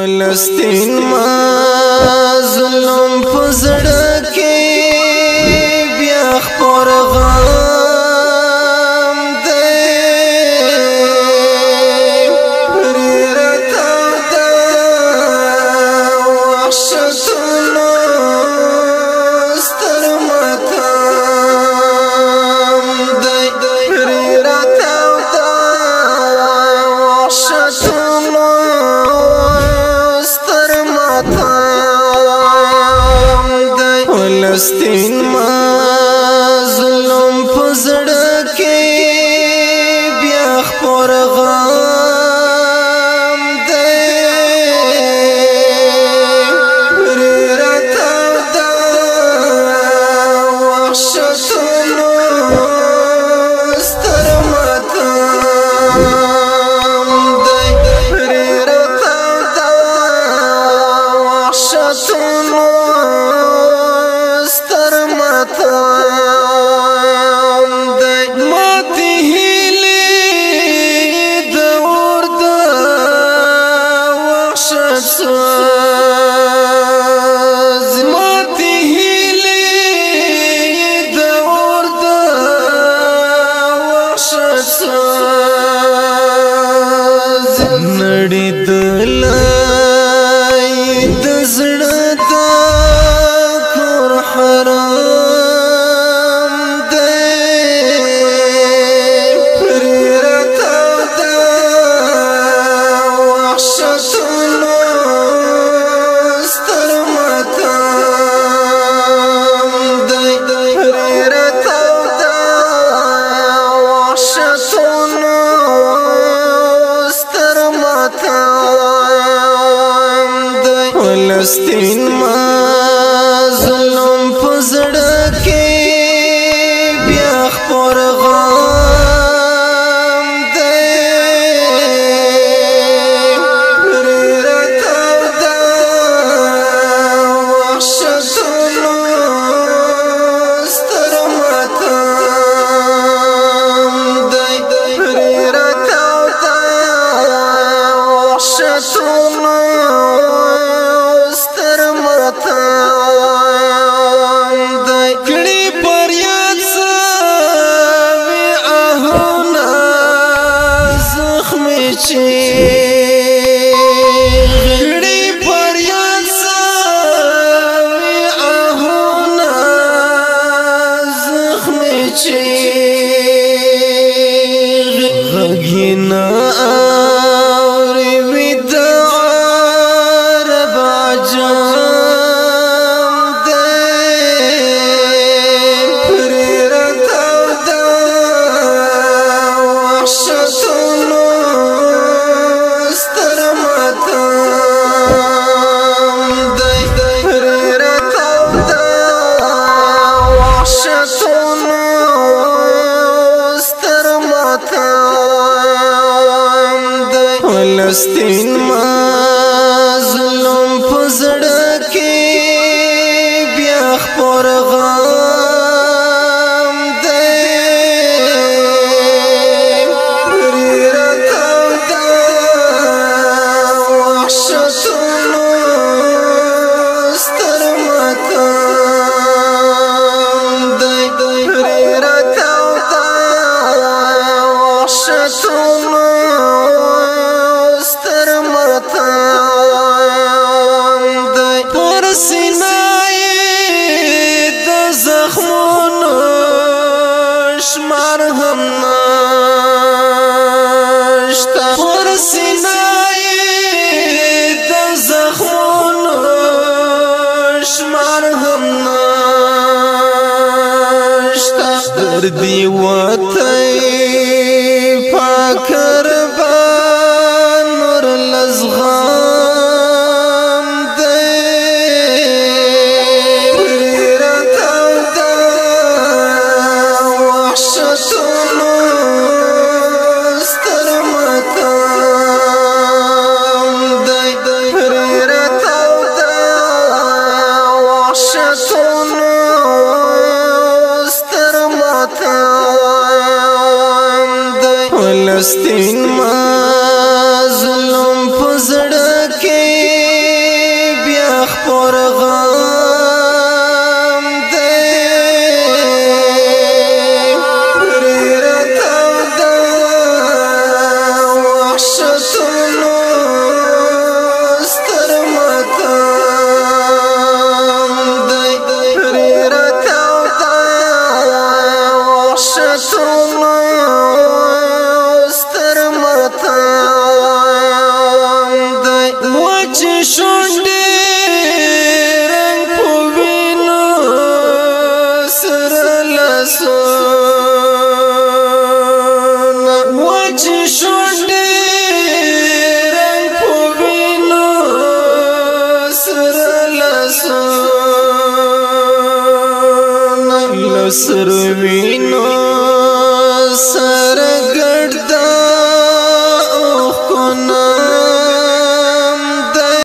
فلسطین مظلوم پزړه کې بیا خپور غم دی پرې راتاو ده وحشتونو ستر ماتم دی پرې راتاو ده وحشتونو فلسطین مظلوم پزړه کې بیا خپور غم دی پرې راتاو ده وحشتونو ستر ماتم دی پرې راتاو ده وحشتونو ماتی هیلی دور دا وحشت ساز ماتی هیلی دور دا وحشت ساز نړی دلای د زړه دا کور حرام فلسطین مظلوم پزړه کې بیا خپور غم دی پرې راتاو ده وحشتونو ستر ماتم دی پرې راتاو ده وحشتونو کړي پر یاد سوي آهونه زخمي چې کړي پر یاد سوي آهونه زخمي چې غږینا اوري وید عرب عجم فلسطین مظلوم پزړه کې بیا خپور غم دی پرې راتاو ده وحشتونو ستر ماتم دی پرې راتاو ده وحشتونو پر سینای د زخمونو شمار هم نشته پر سینای د زخمونو شمار هم نشته دردی وتی پاکر لزغام دی پرې راتاو ده وحشتونو ستر ماتم دی پرې راتاو ده وحشتونو ستر ماتم وچ شونډې رنگ په وینو سره لاسونه وچ شونډې رنگ په وینو سره لاسونه لسر وینو